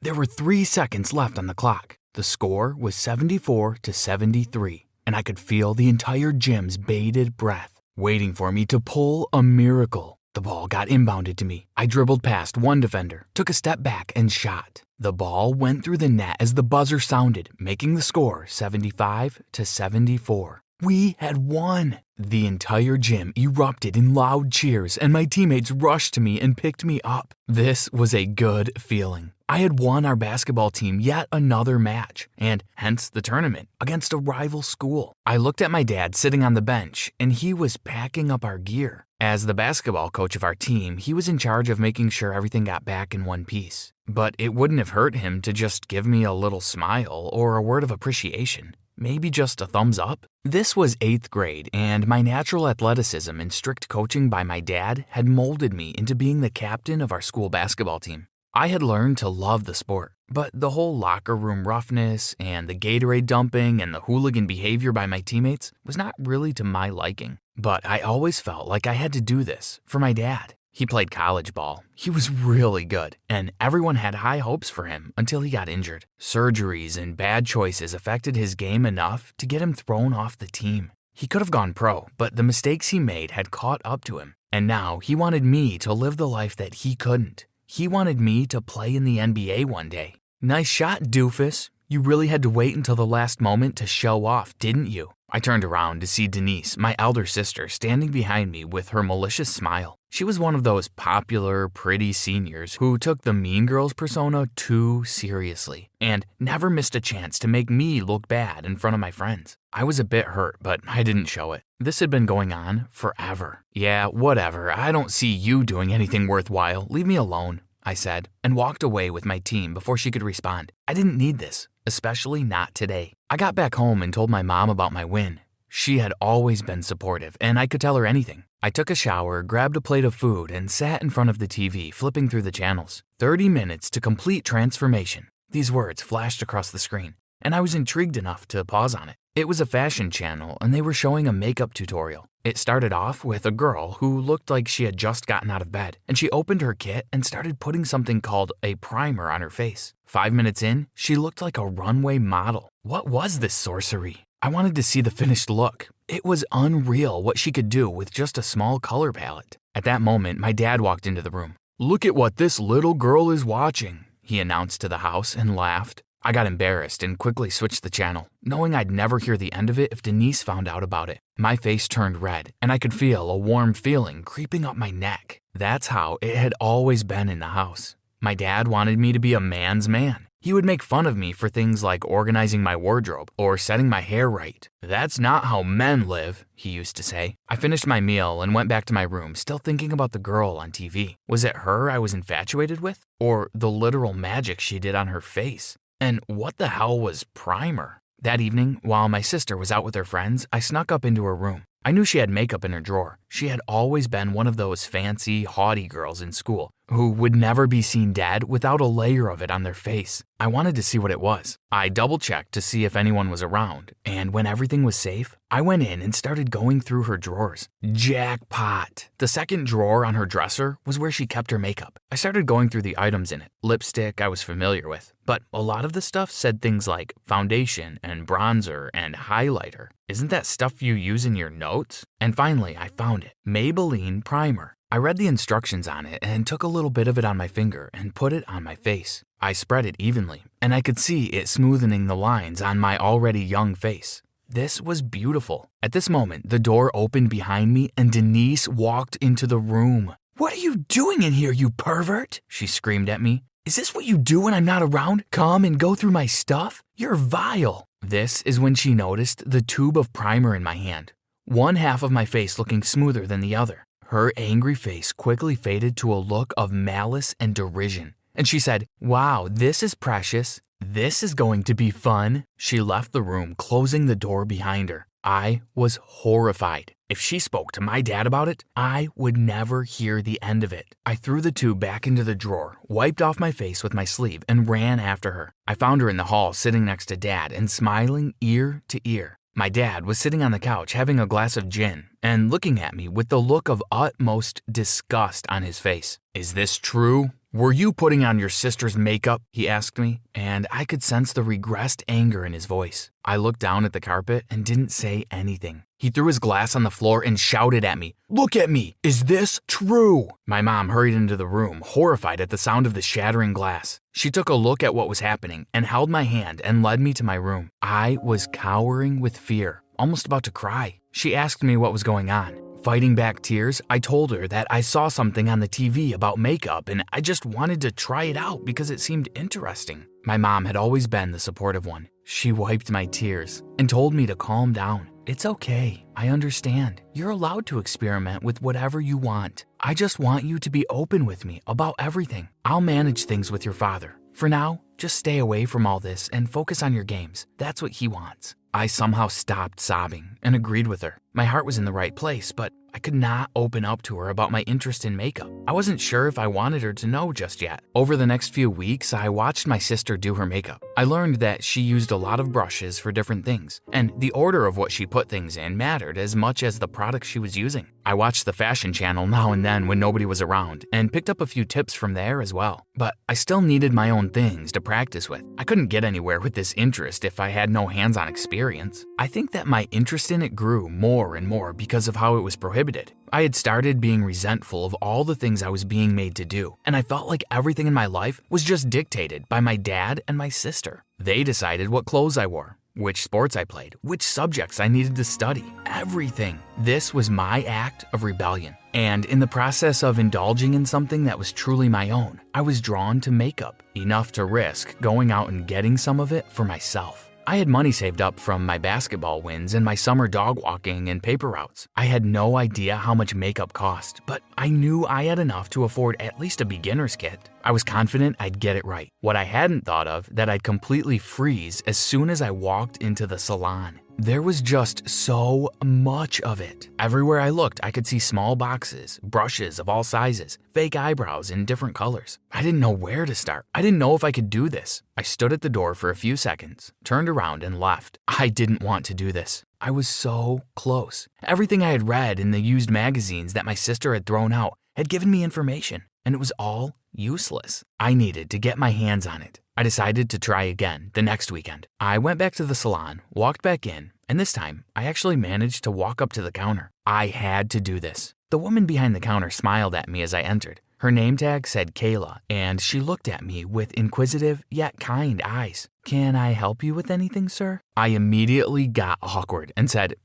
There were 3 seconds left on the clock. The score was 74-73, and I could feel the entire gym's bated breath, waiting for me to pull a miracle. The ball got inbounded to me. I dribbled past one defender, took a step back, and shot. The ball went through the net as the buzzer sounded, making the score 75-74. We had won! The entire gym erupted in loud cheers, and my teammates rushed to me and picked me up. This was a good feeling. I had won our basketball team yet another match, and hence the tournament, against a rival school. I looked at my dad sitting on the bench, and he was packing up our gear. As the basketball coach of our team, he was in charge of making sure everything got back in one piece. But it wouldn't have hurt him to just give me a little smile or a word of appreciation. Maybe just a thumbs up? This was 8th grade, and my natural athleticism and strict coaching by my dad had molded me into being the captain of our school basketball team. I had learned to love the sport, but the whole locker room roughness and the Gatorade dumping and the hooligan behavior by my teammates was not really to my liking. But I always felt like I had to do this for my dad. He played college ball. He was really good, and everyone had high hopes for him until he got injured. Surgeries and bad choices affected his game enough to get him thrown off the team. He could have gone pro, but the mistakes he made had caught up to him, and now he wanted me to live the life that he couldn't. He wanted me to play in the NBA one day. Nice shot, doofus. You really had to wait until the last moment to show off, didn't you? I turned around to see Denise, my elder sister, standing behind me with her malicious smile. She was one of those popular, pretty seniors who took the mean girls persona too seriously and never missed a chance to make me look bad in front of my friends. I was a bit hurt, but I didn't show it. This had been going on forever. Yeah, whatever. I don't see you doing anything worthwhile. Leave me alone, I said, and walked away with my team before she could respond. I didn't need this, especially not today. I got back home and told my mom about my win. She had always been supportive, and I could tell her anything. I took a shower, grabbed a plate of food, and sat in front of the TV, flipping through the channels. 30 minutes to complete transformation. These words flashed across the screen, and I was intrigued enough to pause on it. It was a fashion channel, and they were showing a makeup tutorial. It started off with a girl who looked like she had just gotten out of bed, and she opened her kit and started putting something called a primer on her face. 5 minutes in, she looked like a runway model. What was this sorcery? I wanted to see the finished look. It was unreal what she could do with just a small color palette. At that moment, my dad walked into the room. "Look at what this little girl is watching," he announced to the house and laughed. I got embarrassed and quickly switched the channel, knowing I'd never hear the end of it if Denise found out about it. My face turned red, and I could feel a warm feeling creeping up my neck. That's how it had always been in the house. My dad wanted me to be a man's man. He would make fun of me for things like organizing my wardrobe or setting my hair right. "That's not how men live," he used to say. I finished my meal and went back to my room, still thinking about the girl on TV. Was it her I was infatuated with? Or the literal magic she did on her face? And what the hell was primer? That evening, while my sister was out with her friends, I snuck up into her room. I knew she had makeup in her drawer. She had always been one of those fancy, haughty girls in school who would never be seen dead without a layer of it on their face. I wanted to see what it was. I double-checked to see if anyone was around, and when everything was safe, I went in and started going through her drawers. Jackpot! The second drawer on her dresser was where she kept her makeup. I started going through the items in it. Lipstick I was familiar with, but a lot of the stuff said things like foundation and bronzer and highlighter. Isn't that stuff you use in your notes? And finally, I found it. Maybelline Primer. I read the instructions on it and took a little bit of it on my finger and put it on my face. I spread it evenly, and I could see it smoothing the lines on my already young face. This was beautiful. At this moment, the door opened behind me and Denise walked into the room. "What are you doing in here, you pervert?" she screamed at me. "Is this what you do when I'm not around? Come and go through my stuff? You're vile." This is when she noticed the tube of primer in my hand, one half of my face looking smoother than the other. Her angry face quickly faded to a look of malice and derision, and she said, "Wow, this is precious. This is going to be fun." She left the room, closing the door behind her. I was horrified. If she spoke to my dad about it, I would never hear the end of it. I threw the tube back into the drawer, wiped off my face with my sleeve, and ran after her. I found her in the hall sitting next to Dad and smiling ear to ear. My dad was sitting on the couch having a glass of gin and looking at me with the look of utmost disgust on his face. "Is this true?" "Were you putting on your sister's makeup?" he asked me, and I could sense the regressed anger in his voice. I looked down at the carpet and didn't say anything. He threw his glass on the floor and shouted at me, "Look at me! Is this true?" My mom hurried into the room, horrified at the sound of the shattering glass. She took a look at what was happening and held my hand and led me to my room. I was cowering with fear, almost about to cry. She asked me what was going on. Fighting back tears, I told her that I saw something on the TV about makeup and I just wanted to try it out because it seemed interesting. My mom had always been the supportive one. She wiped my tears and told me to calm down. "It's okay. I understand. You're allowed to experiment with whatever you want. I just want you to be open with me about everything. I'll manage things with your father. For now, just stay away from all this and focus on your games. That's what he wants." I somehow stopped sobbing and agreed with her. My heart was in the right place, but I could not open up to her about my interest in makeup. I wasn't sure if I wanted her to know just yet. Over the next few weeks, I watched my sister do her makeup. I learned that she used a lot of brushes for different things, and the order of what she put things in mattered as much as the products she was using. I watched the fashion channel now and then when nobody was around, and picked up a few tips from there as well. But I still needed my own things to practice with. I couldn't get anywhere with this interest if I had no hands-on experience. I think that my interest in it grew more and more because of how it was prohibited. I had started being resentful of all the things I was being made to do, and I felt like everything in my life was just dictated by my dad and my sister. They decided what clothes I wore, which sports I played, which subjects I needed to study, everything. This was my act of rebellion. And in the process of indulging in something that was truly my own, I was drawn to makeup, enough to risk going out and getting some of it for myself. I had money saved up from my basketball wins and my summer dog walking and paper routes. I had no idea how much makeup cost, but I knew I had enough to afford at least a beginner's kit. I was confident I'd get it right. What I hadn't thought of, that I'd completely freeze as soon as I walked into the salon. There was just so much of it. Everywhere I looked, I could see small boxes, brushes of all sizes, fake eyebrows in different colors. I didn't know where to start. I didn't know if I could do this. I stood at the door for a few seconds, turned around and left. I didn't want to do this. I was so close. Everything I had read in the used magazines that my sister had thrown out had given me information, and it was all useless. I needed to get my hands on it. I decided to try again the next weekend. I went back to the salon, walked back in, and this time I actually managed to walk up to the counter. I had to do this. The woman behind the counter smiled at me as I entered. Her name tag said Kayla, and she looked at me with inquisitive yet kind eyes. "Can I help you with anything, sir?" I immediately got awkward and said,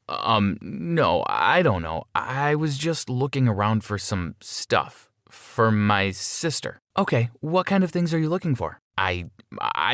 no, I don't know. I was just looking around for some stuff for my sister." "Okay, what kind of things are you looking for?" I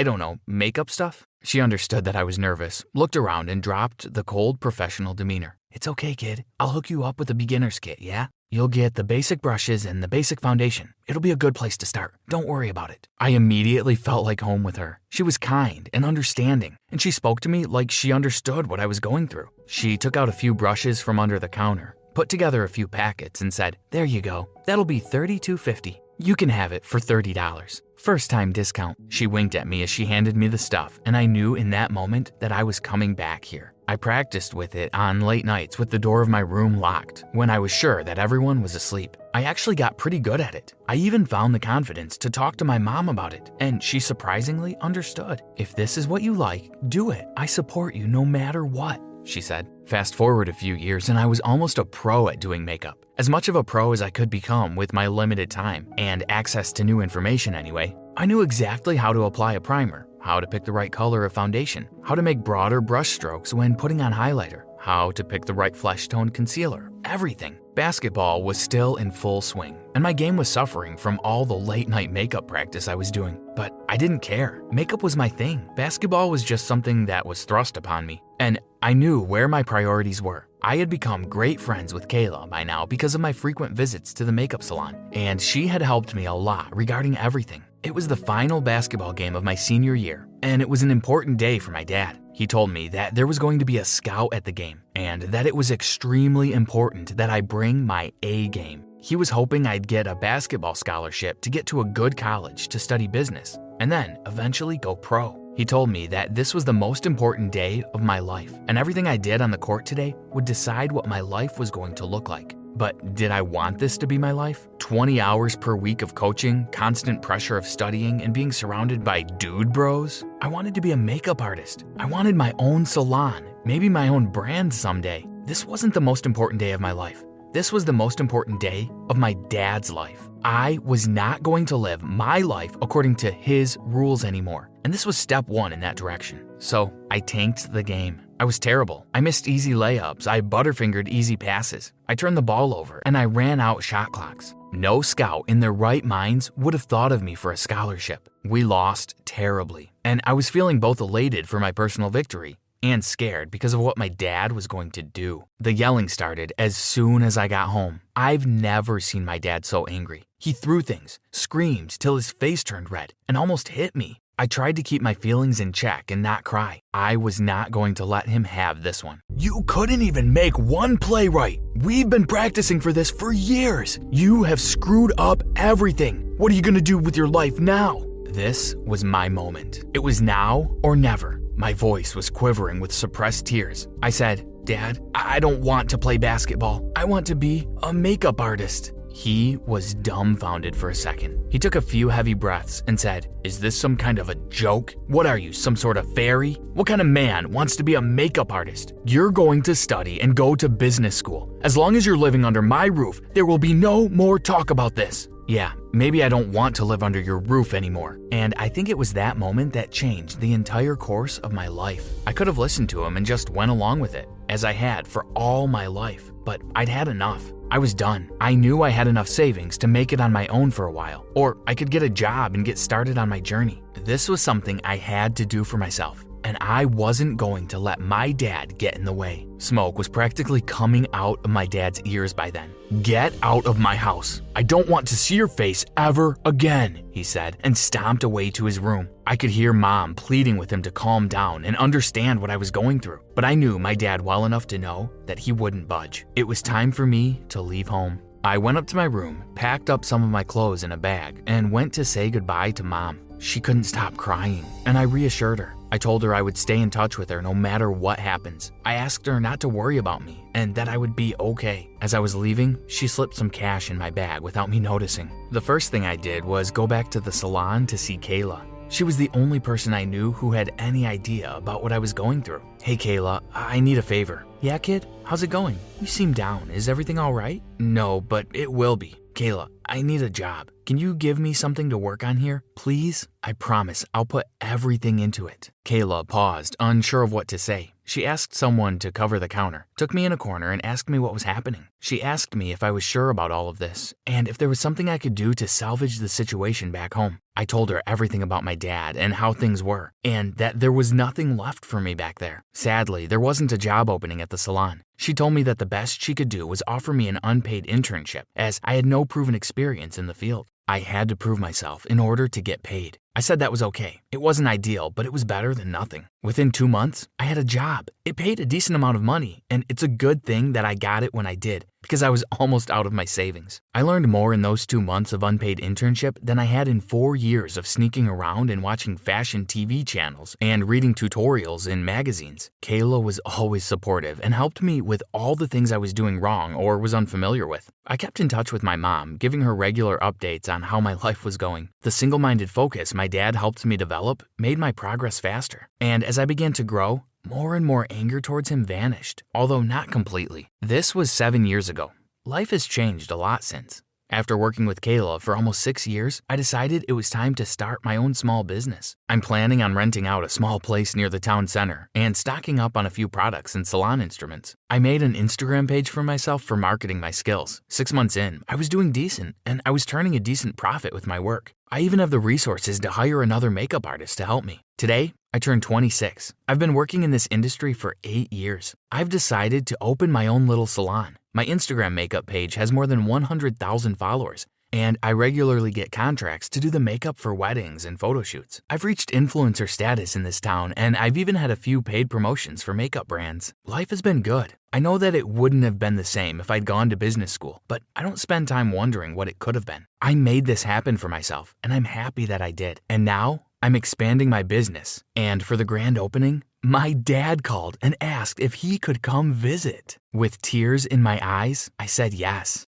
don't know, makeup stuff?" She understood that I was nervous, looked around, and dropped the cold professional demeanor. "It's okay, kid. I'll hook you up with a beginner's kit, yeah? You'll get the basic brushes and the basic foundation. It'll be a good place to start. Don't worry about it." I immediately felt like home with her. She was kind and understanding, and she spoke to me like she understood what I was going through. She took out a few brushes from under the counter, put together a few packets, and said, "There you go. That'll be $32.50. You can have it for $30. First time discount." She winked at me as she handed me the stuff, and I knew in that moment that I was coming back here. I practiced with it on late nights with the door of my room locked when I was sure that everyone was asleep. I actually got pretty good at it. I even found the confidence to talk to my mom about it, and she surprisingly understood. "If this is what you like, do it. I support you no matter what," she said. Fast forward a few years and I was almost a pro at doing makeup. As much of a pro as I could become with my limited time and access to new information anyway. I knew exactly how to apply a primer, how to pick the right color of foundation, how to make broader brush strokes when putting on highlighter, how to pick the right flesh tone concealer, everything. Basketball was still in full swing, and my game was suffering from all the late night makeup practice I was doing. But I didn't care. Makeup was my thing. Basketball was just something that was thrust upon me, and I knew where my priorities were. I had become great friends with Kayla by now because of my frequent visits to the makeup salon, and she had helped me a lot regarding everything. It was the final basketball game of my senior year, and it was an important day for my dad. He told me that there was going to be a scout at the game, and that it was extremely important that I bring my A game. He was hoping I'd get a basketball scholarship to get to a good college to study business, and then eventually go pro. He told me that this was the most important day of my life, and everything I did on the court today would decide what my life was going to look like. But did I want this to be my life? 20 hours per week of coaching, constant pressure of studying, and being surrounded by dude bros? I wanted to be a makeup artist. I wanted my own salon, maybe my own brand someday. This wasn't the most important day of my life. This was the most important day of my dad's life. I was not going to live my life according to his rules anymore. And this was step one in that direction. So I tanked the game. I was terrible. I missed easy layups. I butterfingered easy passes. I turned the ball over and I ran out shot clocks. No scout in their right minds would have thought of me for a scholarship. We lost terribly. And I was feeling both elated for my personal victory and scared because of what my dad was going to do. The yelling started as soon as I got home. I've never seen my dad so angry. He threw things, screamed till his face turned red, and almost hit me. I tried to keep my feelings in check and not cry. I was not going to let him have this one. You couldn't even make one play right. We've been practicing for this for years. You have screwed up everything. What are you going to do with your life now? This was my moment. It was now or never. My voice was quivering with suppressed tears. I said, Dad, I don't want to play basketball. I want to be a makeup artist. He was dumbfounded for a second. He took a few heavy breaths and said, Is this some kind of a joke? What are you, some sort of fairy? What kind of man wants to be a makeup artist? You're going to study and go to business school. As long as you're living under my roof, there will be no more talk about this. Yeah, maybe I don't want to live under your roof anymore. And I think it was that moment that changed the entire course of my life. I could have listened to him and just went along with it, as I had for all my life. But I'd had enough. I was done. I knew I had enough savings to make it on my own for a while, or I could get a job and get started on my journey. This was something I had to do for myself, and I wasn't going to let my dad get in the way. Smoke was practically coming out of my dad's ears by then. Get out of my house. I don't want to see your face ever again, he said, and stomped away to his room. I could hear Mom pleading with him to calm down and understand what I was going through, but I knew my dad well enough to know that he wouldn't budge. It was time for me to leave home. I went up to my room, packed up some of my clothes in a bag, and went to say goodbye to Mom. She couldn't stop crying, and I reassured her. I told her I would stay in touch with her no matter what happens. I asked her not to worry about me and that I would be okay. As I was leaving, she slipped some cash in my bag without me noticing. The first thing I did was go back to the salon to see Kayla. She was the only person I knew who had any idea about what I was going through. Hey Kayla, I need a favor. Yeah kid, how's it going? You seem down. Is everything all right? No, but it will be. Kayla, I need a job. Can you give me something to work on here, please? I promise I'll put everything into it. Kayla paused, unsure of what to say. She asked someone to cover the counter, took me in a corner and asked me what was happening. She asked me if I was sure about all of this and if there was something I could do to salvage the situation back home. I told her everything about my dad and how things were, and that there was nothing left for me back there. Sadly, there wasn't a job opening at the salon. She told me that the best she could do was offer me an unpaid internship, as I had no proven experience in the field. I had to prove myself in order to get paid. I said that was okay. It wasn't ideal, but it was better than nothing. Within 2 months, I had a job. It paid a decent amount of money, and it's a good thing that I got it when I did, because I was almost out of my savings. I learned more in those 2 months of unpaid internship than I had in 4 years of sneaking around and watching fashion TV channels and reading tutorials in magazines. Kayla was always supportive and helped me with all the things I was doing wrong or was unfamiliar with. I kept in touch with my mom, giving her regular updates on how my life was going. The single-minded focus my dad helped me develop made my progress faster. And as I began to grow, more and more anger towards him vanished, although not completely. This was 7 years ago. Life has changed a lot since. After working with Kayla for almost 6 years, I decided it was time to start my own small business. I'm planning on renting out a small place near the town center and stocking up on a few products and salon instruments. I made an Instagram page for myself for marketing my skills. 6 months in, I was doing decent, and I was turning a decent profit with my work. I even have the resources to hire another makeup artist to help me. Today, I turned 26. I've been working in this industry for 8 years. I've decided to open my own little salon. My Instagram makeup page has more than 100,000 followers, and I regularly get contracts to do the makeup for weddings and photo shoots. I've reached influencer status in this town, and I've even had a few paid promotions for makeup brands. Life has been good. I know that it wouldn't have been the same if I'd gone to business school, but I don't spend time wondering what it could have been. I made this happen for myself, and I'm happy that I did. And now, I'm expanding my business, and for the grand opening, my dad called and asked if he could come visit. With tears in my eyes, I said yes.